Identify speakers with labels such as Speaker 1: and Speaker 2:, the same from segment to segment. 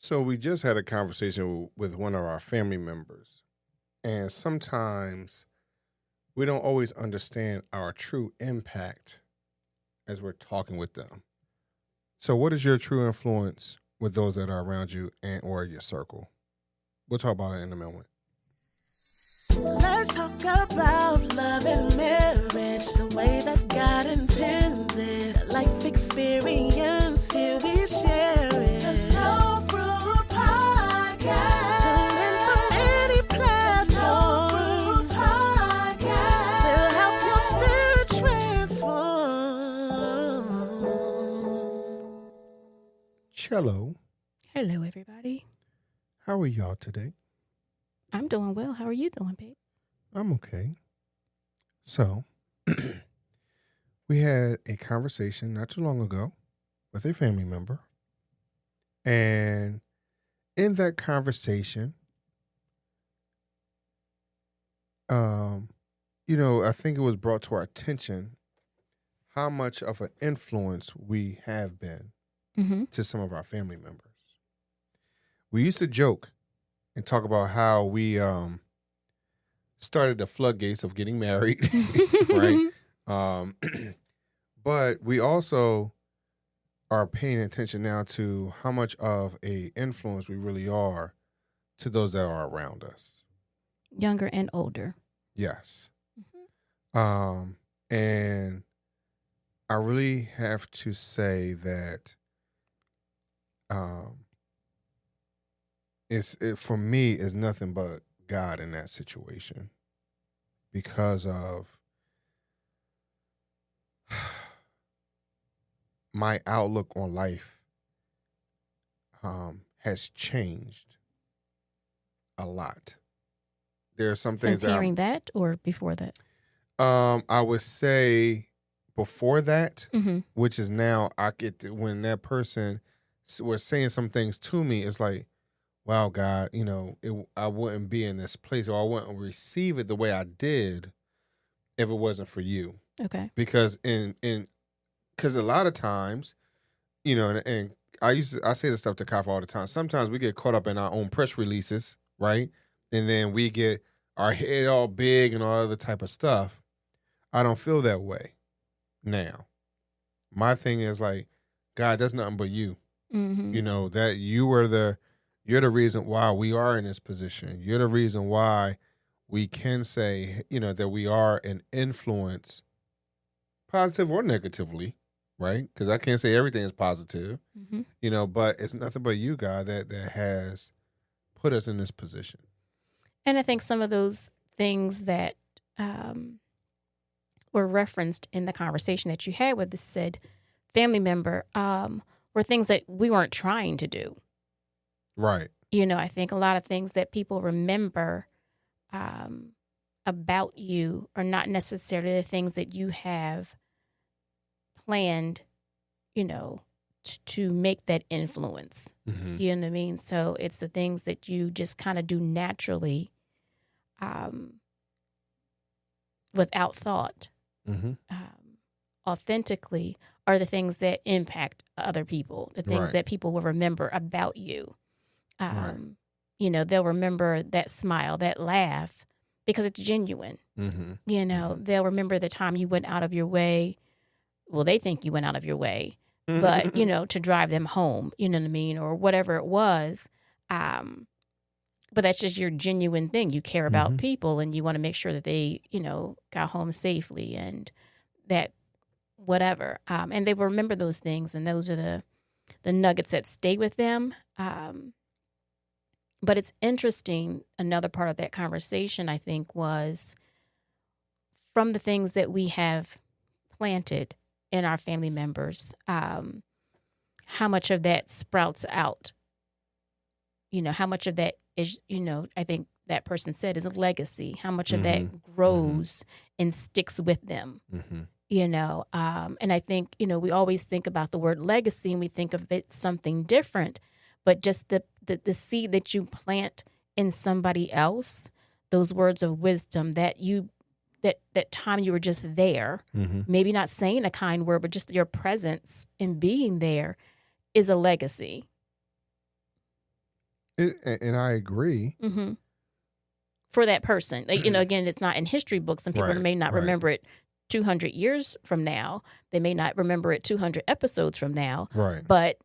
Speaker 1: So we just had a conversation with one of our family members, and sometimes we don't always understand our true impact as we're talking with them. So what is your true influence with those that are around you and or your circle? We'll talk about it in a moment.
Speaker 2: Let's talk about love and marriage the way that God intended. Life experience, here we share it. The NoFruitPodcast. Tune in from any platform. NoFruitPodcast will help your spirit transform.
Speaker 1: Cello,
Speaker 3: Hello, everybody.
Speaker 1: how are y'all today?
Speaker 3: I'm doing well. How are you doing, babe?
Speaker 1: I'm okay. So, we had a conversation not too long ago with a family member. And in that conversation, I think it was brought to our attention how much of an influence we have been
Speaker 3: Mm-hmm.
Speaker 1: to some of our family members. We used to joke and talk about how we started the floodgates of getting married, right? But we also are paying attention now to how much of a influence we really are to those that are around us.
Speaker 3: Younger and older.
Speaker 1: Yes.
Speaker 3: Mm-hmm.
Speaker 1: And I really have to say that for me is nothing but God in that situation because of my outlook on life has changed a lot. There are some things
Speaker 3: Since hearing that or before that?
Speaker 1: I would say before that,
Speaker 3: Mm-hmm.
Speaker 1: which is now when that person was saying some things to me, it's like, wow, God, I wouldn't be in this place or I wouldn't receive it the way I did if it wasn't for you.
Speaker 3: Okay.
Speaker 1: Because because a lot of times, and I say this stuff to Kafi all the time. Sometimes we get caught up in our own press releases, right? And then we get our head all big and all other type of stuff. I don't feel that way now. My thing is like, God, that's nothing but you.
Speaker 3: Mm-hmm.
Speaker 1: That you're the reason why we are in this position. You're the reason why we can say, that we are an influence, positive or negatively, right? Because I can't say everything is positive,
Speaker 3: Mm-hmm.
Speaker 1: But it's nothing but you, God, that has put us in this position.
Speaker 3: And I think some of those things that were referenced in the conversation that you had with the said family member were things that we weren't trying to do.
Speaker 1: Right.
Speaker 3: I think a lot of things that people remember about you are not necessarily the things that you have planned, to make that influence.
Speaker 1: Mm-hmm.
Speaker 3: You know what I mean? So it's the things that you just kind of do naturally without thought.
Speaker 1: Mm-hmm.
Speaker 3: Authentically are the things that impact other people, the things
Speaker 1: Right.
Speaker 3: that people will remember about you.
Speaker 1: Right.
Speaker 3: They'll remember that smile, that laugh, because it's genuine.
Speaker 1: Mm-hmm.
Speaker 3: They'll remember the time you went out of your way. Well, they think you went out of your way, but, to drive them home, you know what I mean? Or whatever it was. But that's just your genuine thing. You care about
Speaker 1: Mm-hmm.
Speaker 3: people and you want to make sure that they, got home safely and that whatever. And they will remember those things. And those are the nuggets that stay with them. But it's interesting. Another part of that conversation, I think, was from the things that we have planted in our family members, how much of that sprouts out? How much of that is, I think that person said is a legacy. How much of that grows and sticks with them?
Speaker 1: Mm-hmm.
Speaker 3: And I think, we always think about the word legacy and we think of it something different, but just the seed that you plant in somebody else, those words of wisdom that time you were just there, maybe not saying a kind word, but just your presence and being there is a legacy.
Speaker 1: And I agree.
Speaker 3: Mm-hmm. For that person. Like, again, it's not in history books. Some people may not remember it 200 years from now. They may not remember it 200 episodes from now.
Speaker 1: Right.
Speaker 3: But,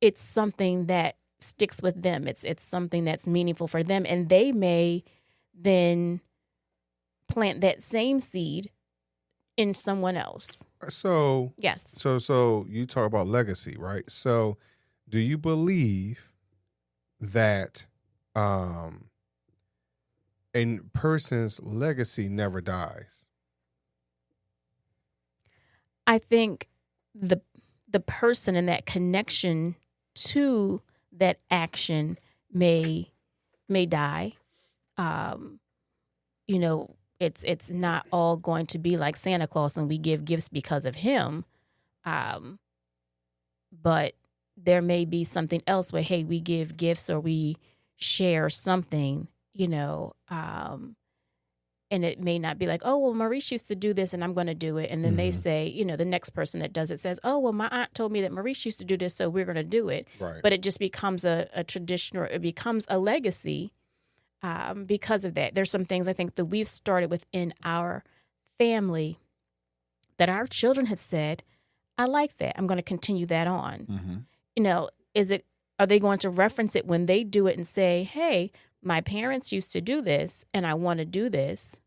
Speaker 3: it's something that sticks with them. It's something that's meaningful for them. And they may then plant that same seed in someone else.
Speaker 1: So,
Speaker 3: yes.
Speaker 1: So you talk about legacy, right? So do you believe that a person's legacy never dies?
Speaker 3: I think the person and that connection to that action may die. It's not all going to be like Santa Claus and we give gifts because of him. But there may be something else where, hey, we give gifts or we share something, and it may not be like, oh, well, Maurice used to do this and I'm going to do it. And then they say, the next person that does it says, oh, well, my aunt told me that Maurice used to do this, so we're going to do it.
Speaker 1: Right.
Speaker 3: But it just becomes a tradition, or it becomes a legacy because of that. There's some things I think that we've started within our family that our children had said, I like that. I'm going to continue that on. Mm-hmm. Are they going to reference it when they do it and say, hey, my parents used to do this and I want to do this?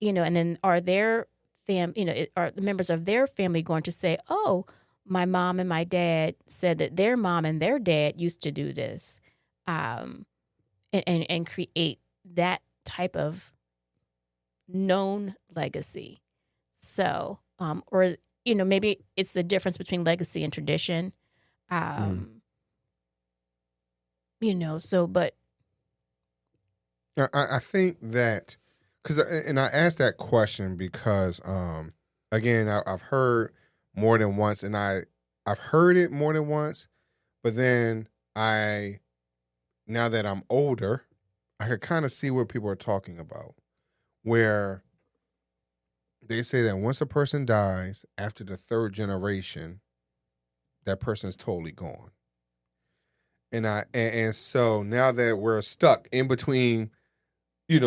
Speaker 3: And then are their are the members of their family going to say, oh, my mom and my dad said that their mom and their dad used to do this, and create that type of known legacy. So, or, maybe it's the difference between legacy and tradition. But
Speaker 1: I think that, and I asked that question because, again, I've heard more than once, and I've heard it more than once, but then now that I'm older, I could kind of see what people are talking about, where they say that once a person dies, after the third generation, that person is totally gone. And so now that we're stuck in between,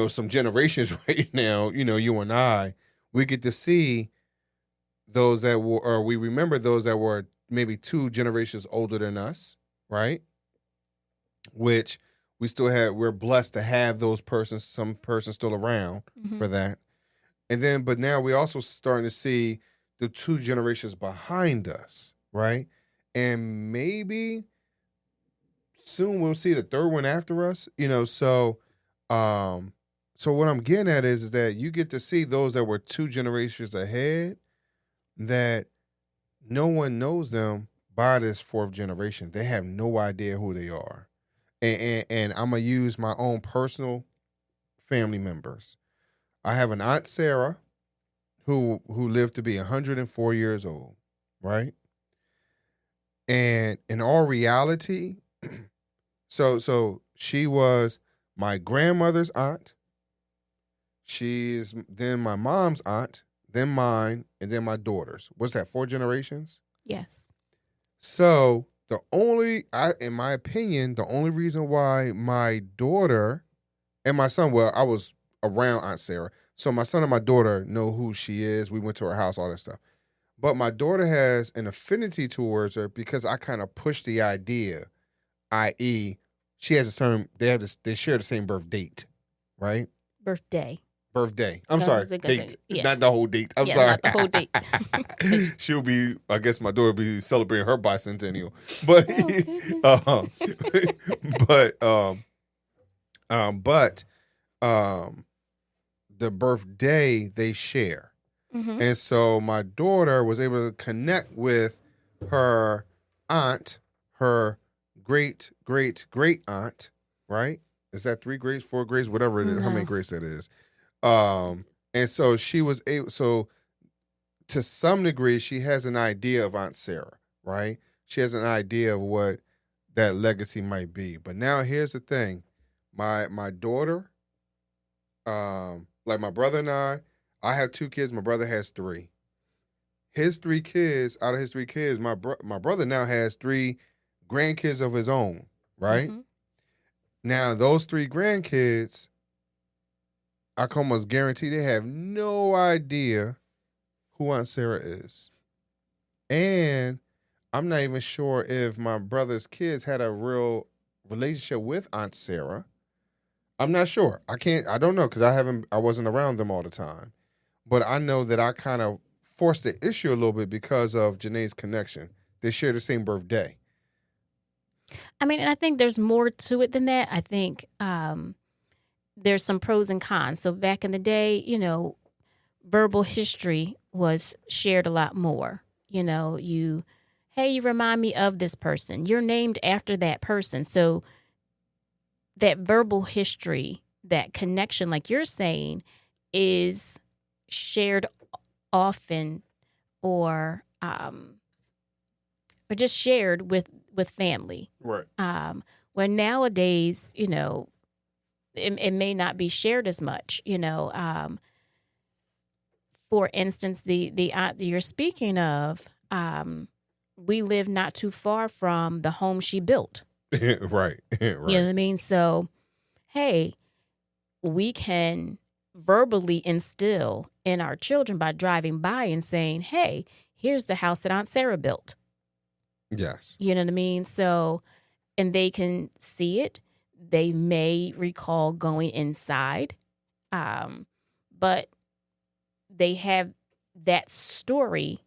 Speaker 1: some generations right now, you and I, we get to see those that were, or we remember those that were maybe 2 generations older than us, right? Which we're blessed to have some persons still around for that. And then, but now we also starting to see the 2 generations behind us, right? And maybe soon we'll see the third one after us, so what I'm getting at is that you get to see those that were 2 generations ahead, that no one knows them by this 4th generation. They have no idea who they are. And I'm going to use my own personal family members. I have an Aunt Sarah who lived to be 104 years old, right? And in all reality, so she was my grandmother's aunt. She's then my mom's aunt, then mine, and then my daughter's. What's that, 4 generations?
Speaker 3: Yes.
Speaker 1: So in my opinion, the only reason why my daughter and my son, well, I was around Aunt Sarah, so my son and my daughter know who she is. We went to her house, all that stuff. But my daughter has an affinity towards her because I kind of pushed the idea, i.e., she has a certain, they share the same birth date, right?
Speaker 3: Birthday.
Speaker 1: I'm sorry, date. Yeah. Not the whole date. I'm sorry.
Speaker 3: Not the whole date.
Speaker 1: She'll be, I guess my daughter will be celebrating her bicentennial. But, the birthday they share. Mm-hmm. And so my daughter was able to connect with her aunt, her great aunt, right? Is that 3 grades, 4 grades, whatever it is, how many grades that is? And so she was able, so to some degree, she has an idea of Aunt Sarah, right? She has an idea of what that legacy might be. But now here's the thing. My daughter, like my brother and I have 2 kids. My brother has 3. His 3 kids, out of his 3 kids, my brother now has 3 grandkids of his own. right?
Speaker 3: Mm-hmm.
Speaker 1: Now, those 3 grandkids, I can almost guarantee they have no idea who Aunt Sarah is. And I'm not even sure if my brother's kids had a real relationship with Aunt Sarah. I'm not sure. I don't know because I wasn't around them all the time. But I know that I kind of forced the issue a little bit because of Janae's connection. They share the same birthday.
Speaker 3: I mean, and I think there's more to it than that. I think there's some pros and cons. So back in the day, verbal history was shared a lot more. You remind me of this person. You're named after that person. So that verbal history, that connection, like you're saying, is shared often or just shared with family.
Speaker 1: Right.
Speaker 3: Where nowadays, it may not be shared as much. For instance, the aunt that you're speaking of, we live not too far from the home she built.
Speaker 1: Right.
Speaker 3: You know what I mean? So, hey, we can verbally instill in our children by driving by and saying, hey, here's the house that Aunt Sarah built.
Speaker 1: Yes.
Speaker 3: You know what I mean? So, and they can see it. They may recall going inside, but they have that story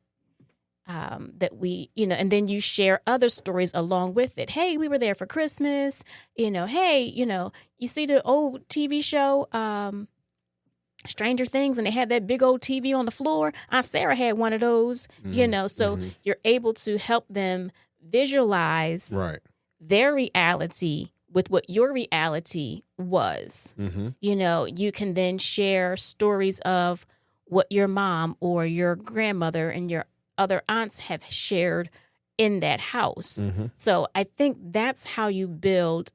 Speaker 3: that we, and then you share other stories along with it. Hey, we were there for Christmas. Hey, you see the old TV show, Stranger Things, and they had that big old TV on the floor. Aunt Sarah had one of those, so you're able to help them visualize their reality with what your reality was.
Speaker 1: Mm-hmm.
Speaker 3: You can then share stories of what your mom or your grandmother and your other aunts have shared in that house.
Speaker 1: Mm-hmm.
Speaker 3: So I think that's how you build,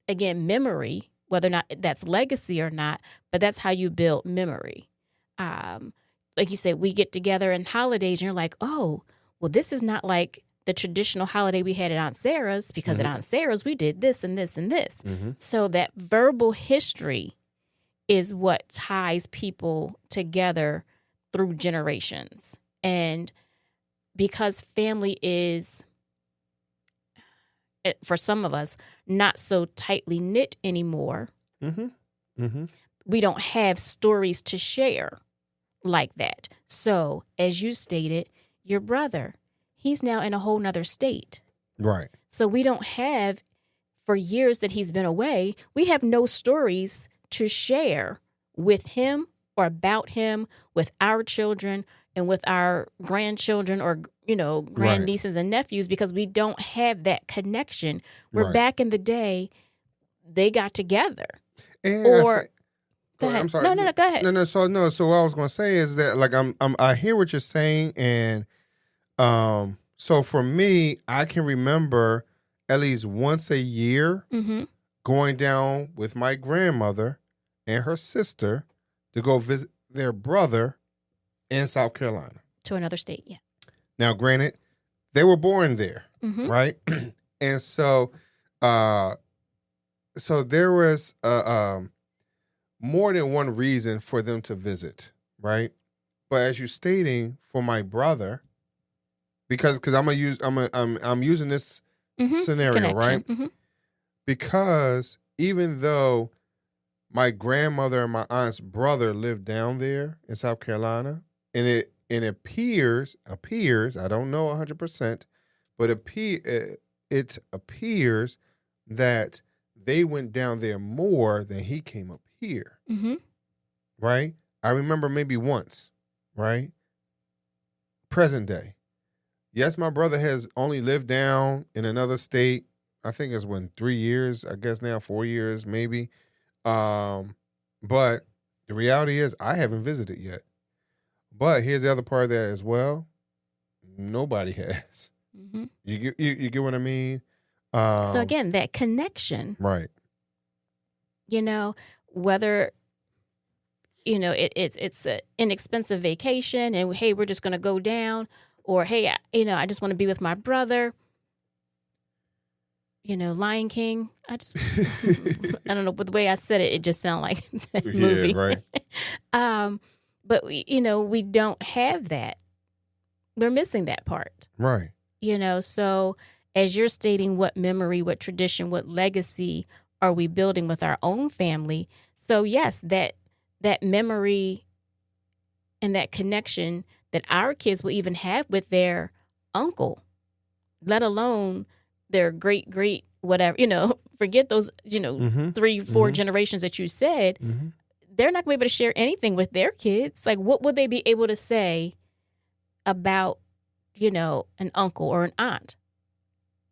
Speaker 3: again, memory, whether or not that's legacy or not, but that's how you build memory. Like you said, we get together in holidays and you're like, oh, well, this is not like the traditional holiday we had at Aunt Sarah's because at Aunt Sarah's we did this and this and this.
Speaker 1: Mm-hmm.
Speaker 3: So that verbal history is what ties people together through generations. And because family is, for some of us, not so tightly knit anymore, we don't have stories to share like that. So, as you stated, your brother, he's now in a whole nother state.
Speaker 1: Right.
Speaker 3: So we don't have, for years that he's been away, we have no stories to share with him or about him, with our children and with our grandchildren or, grandnieces and nephews, because we don't have that connection. Where back in the day, they got together.
Speaker 1: And
Speaker 3: go ahead.
Speaker 1: I'm sorry.
Speaker 3: No, go ahead.
Speaker 1: So what I was going to say is that, like, I hear what you're saying, and so for me, I can remember at least once a year going down with my grandmother and her sister to go visit their brother in South Carolina.
Speaker 3: To another state, yeah.
Speaker 1: Now, granted, they were born there, right? And so there was more than one reason for them to visit, right? But as you're stating, for my brother, because I'm using this scenario,
Speaker 3: Connection.
Speaker 1: right?
Speaker 3: Mm-hmm.
Speaker 1: Because even though my grandmother and my aunt's brother lived down there in South Carolina, and it appears, I don't know 100%, but it appears that they went down there more than he came up here, right? I remember maybe once, right? Present day. Yes, my brother has only lived down in another state. I think it's 3 years, I guess now 4 years, maybe. But the reality is I haven't visited yet. But here's the other part of that as well. Nobody has. You get what I mean?
Speaker 3: So again, that connection.
Speaker 1: Right.
Speaker 3: Whether, it's an inexpensive vacation and, hey, we're just going to go down, or, hey, I just want to be with my brother. Lion King. I don't know, but the way I said it, it just sounded like that movie.
Speaker 1: Yeah, right.
Speaker 3: But we don't have that. We're missing that part.
Speaker 1: Right.
Speaker 3: So as you're stating, what memory, what tradition, what legacy are we building with our own family? So yes, that memory and that connection that our kids will even have with their uncle, let alone their great whatever, forget those, 3-4 generations that you said.
Speaker 1: Mm-hmm.
Speaker 3: They're not going to be able to share anything with their kids. Like, what would they be able to say about, an uncle or an aunt,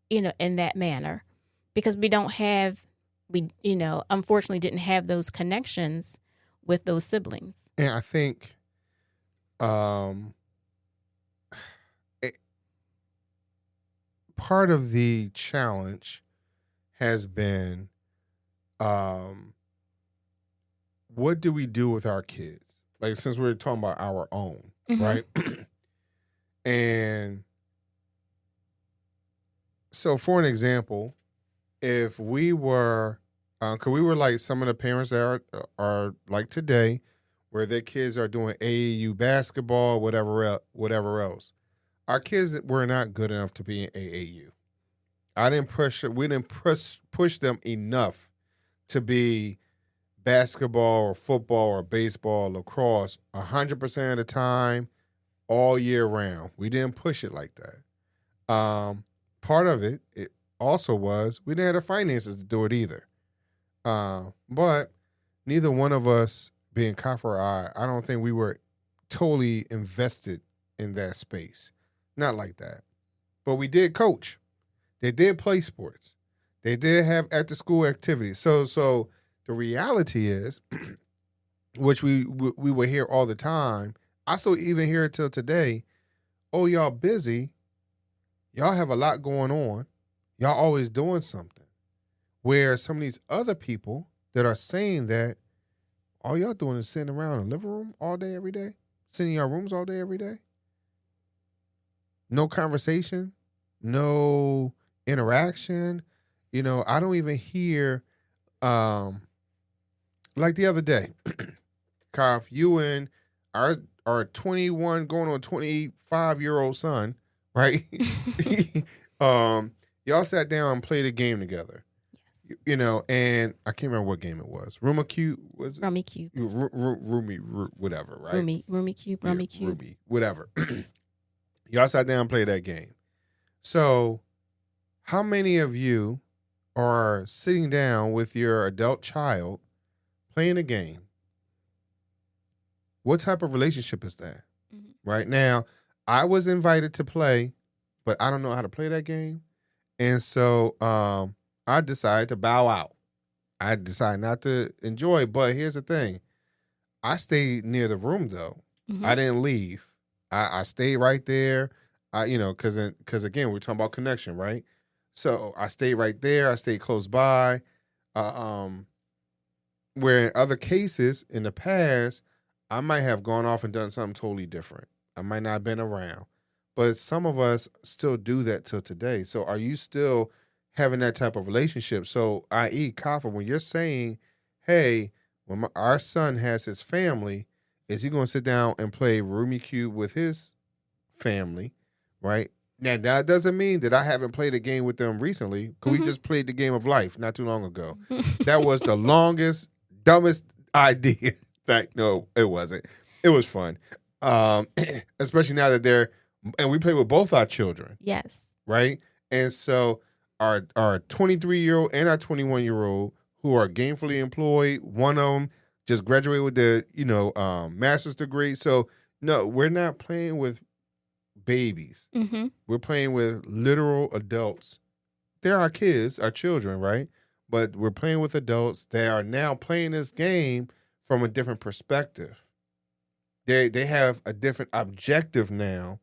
Speaker 3: in that manner? Because we unfortunately didn't have those connections with those siblings.
Speaker 1: And I think part of the challenge has been what do we do with our kids? Like, since we're talking about our own, right? And so, for an example, if we were, because we were like some of the parents that are like today, where their kids are doing AAU basketball, whatever else. Our kids were not good enough to be in AAU. We didn't push them enough to be basketball or football or baseball or lacrosse 100% of the time, all year round. We didn't push it like that. Part of it also was we didn't have the finances to do it either. But neither one of us, being Kafi or I don't think we were totally invested in that space. Not like that. But we did coach. They did play sports. They did have after-school activities. So the reality is, which we would hear all the time, I still even hear it till today, oh, y'all busy. Y'all have a lot going on. Y'all always doing something. Where some of these other people that are saying that all y'all doing is sitting around in the living room all day, every day, sitting in your rooms all day, every day. No conversation, no interaction. I don't even hear, like the other day, Kafi, you and our 21 going on 25-year-old son, right? Y'all sat down and played a game together. Yes. And I can't remember what game it was. Rummy Cube, was it?
Speaker 3: Rummy Cube.
Speaker 1: Roomy, whatever, right?
Speaker 3: Rummy Cube, Rummy Cube.
Speaker 1: Roomy, whatever. Y'all sat down and played that game. So how many of you are sitting down with your adult child playing a game? What type of relationship is that? Mm-hmm. Right now, I was invited to play, but I don't know how to play that game. And so I decided to bow out. I decided not to enjoy it. But here's the thing. I stayed near the room, though. Mm-hmm. I didn't leave. I stayed right there. Because again, we're talking about connection, right? So I stayed right there. I stayed close by. Where in other cases in the past, I might have gone off and done something totally different. I might not have been around. But some of us still do that till today. So are you still having that type of relationship? So, i.e., Kafi, when you're saying, hey, when our son has his family, is he going to sit down and play Rummy Cube with his family, right? Now, that doesn't mean that I haven't played a game with them recently, because we just played the game of life not too long ago. That was the longest, dumbest idea. No, it wasn't. It was fun. Especially now that and we play with both our children.
Speaker 3: Yes. Right?
Speaker 1: And so our 23-year-old and our 21-year-old who are gainfully employed, one of them just graduated with the, master's degree. So, no, we're not playing with babies. Mm-hmm. We're playing with literal adults. They're our kids, our children, right? But we're playing with adults that are now playing this game from a different perspective. They have a different objective now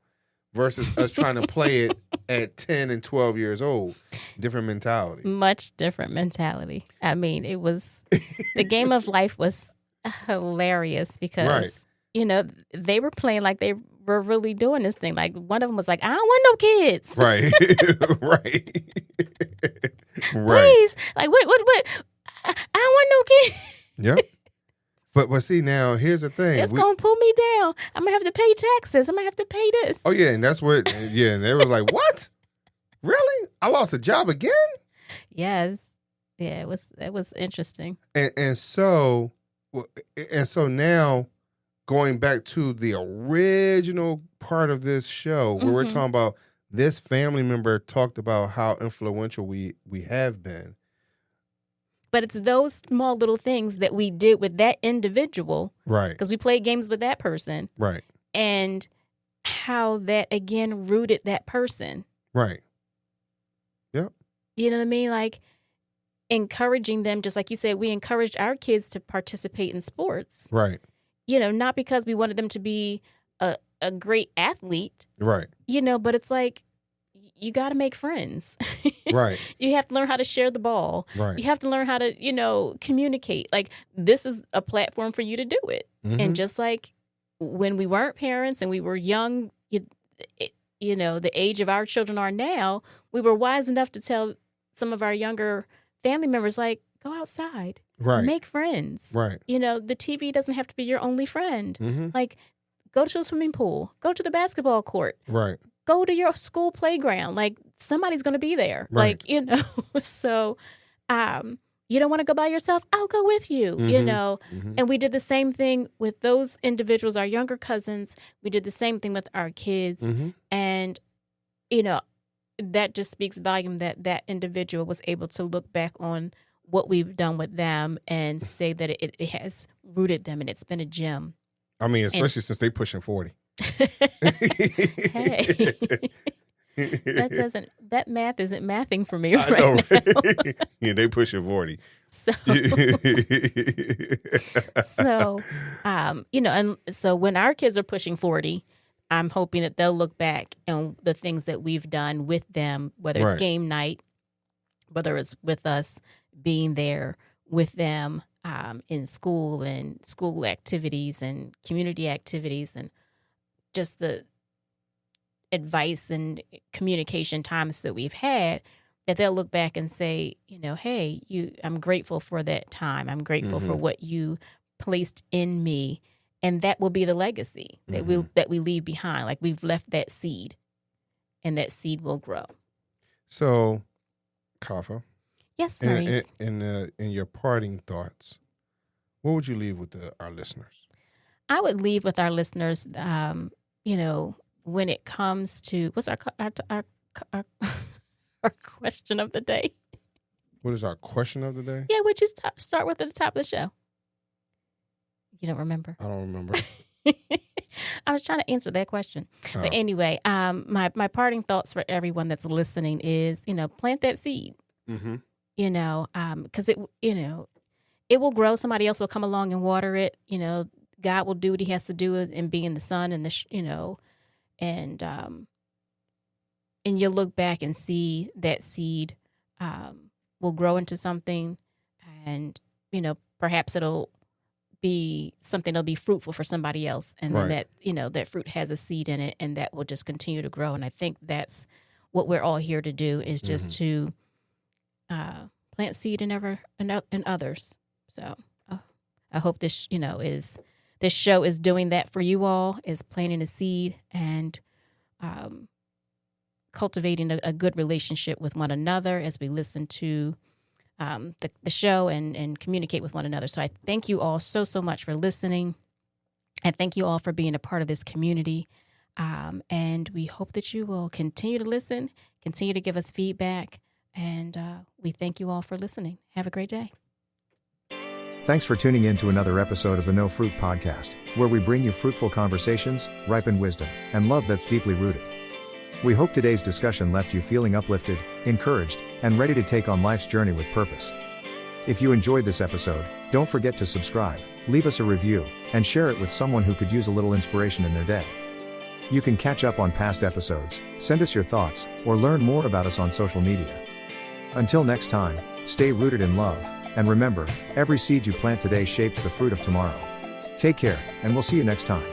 Speaker 1: versus us trying to play it at 10 and 12 years old. Different mentality.
Speaker 3: Much different mentality. I mean, it was, the game of life was hilarious because, they were playing like they were really doing this thing. Like one of them was like, I don't want no kids.
Speaker 1: Right. Right. Right.
Speaker 3: Please. Like, what? I don't want no kid.
Speaker 1: Yep. But see, now, here's the thing.
Speaker 3: It's going to pull me down. I'm going to have to pay taxes. I'm going to have to pay this.
Speaker 1: Oh, yeah, and that's what, yeah, and they was like, what? Really? I lost a job again?
Speaker 3: Yes. Yeah, it was interesting.
Speaker 1: And so now, going back to the original part of this show, where we're talking about this family member talked about how influential we have been.
Speaker 3: But it's those small little things that we did with that individual.
Speaker 1: Right.
Speaker 3: Because we played games with that person.
Speaker 1: Right.
Speaker 3: And how that, again, rooted that person.
Speaker 1: Right. Yep.
Speaker 3: You know what I mean? Like, encouraging them, just like you said, we encouraged our kids to participate in sports.
Speaker 1: Right.
Speaker 3: You know, not because we wanted them to be a great athlete.
Speaker 1: Right.
Speaker 3: You know, but it's like, you got to make friends.
Speaker 1: Right.
Speaker 3: You have to learn how to share the ball.
Speaker 1: Right.
Speaker 3: You have to learn how to, communicate. Like, this is a platform for you to do it. And just like when we weren't parents and we were young, the age of our children are now, we were wise enough to tell some of our younger family members, like, go outside.
Speaker 1: Right.
Speaker 3: Make friends.
Speaker 1: Right.
Speaker 3: The TV doesn't have to be your only friend. Like, go to the swimming pool. Go to the basketball court.
Speaker 1: Right.
Speaker 3: Go to your school playground. Like, somebody's going to be there.
Speaker 1: Right.
Speaker 3: Like, so you don't want to go by yourself? I'll go with you, And we did the same thing with those individuals, our younger cousins. We did the same thing with our kids. And, that just speaks volume that individual was able to look back on what we've done with them and say that it has rooted them and it's been a gem.
Speaker 1: I mean, especially since they pushing 40.
Speaker 3: Hey, that math isn't mathing for me right
Speaker 1: I know,
Speaker 3: now.
Speaker 1: right? Yeah, they pushing 40.
Speaker 3: And so when our kids are pushing 40, I'm hoping that they'll look back on the things that we've done with them, whether it's game night, whether it's with us being there with them in school and school activities and community activities and just the advice and communication times that we've had, that they'll look back and say, hey, I'm grateful for that time. I'm grateful for what you placed in me. And that will be the legacy that we leave behind. Like, we've left that seed, and that seed will grow. So,
Speaker 1: Kafa.
Speaker 3: Yes, Maurice.
Speaker 1: In your parting thoughts, what would you leave with our listeners?
Speaker 3: I would leave with our listeners, when it comes to, what's our question of the day?
Speaker 1: What is our question of the day?
Speaker 3: Yeah, would you start with at the top of the show? You don't remember?
Speaker 1: I don't remember.
Speaker 3: I was trying to answer that question. Oh. But anyway, my parting thoughts for everyone that's listening is, plant that seed. Because it will grow. Somebody else will come along and water it. God will do what he has to do and be in the sun and and you'll look back and see that seed will grow into something, and perhaps it'll be something that'll be fruitful for somebody else, and then that fruit has a seed in it, and that will just continue to grow. And I think that's what we're all here to do, is just to plant seed in others. So I hope this this show is doing that for you all, is planting a seed and cultivating a good relationship with one another as we listen to the show and communicate with one another. So I thank you all so much for listening. I thank you all for being a part of this community. And we hope that you will continue to listen, continue to give us feedback. And we thank you all for listening. Have a great day.
Speaker 4: Thanks for tuning in to another episode of the No Fruit Podcast, where we bring you fruitful conversations, ripened wisdom, and love that's deeply rooted. We hope today's discussion left you feeling uplifted, encouraged, and ready to take on life's journey with purpose. If you enjoyed this episode, don't forget to subscribe, leave us a review, and share it with someone who could use a little inspiration in their day. You can catch up on past episodes, send us your thoughts, or learn more about us on social media. Until next time, stay rooted in love, and remember, every seed you plant today shapes the fruit of tomorrow. Take care, and we'll see you next time.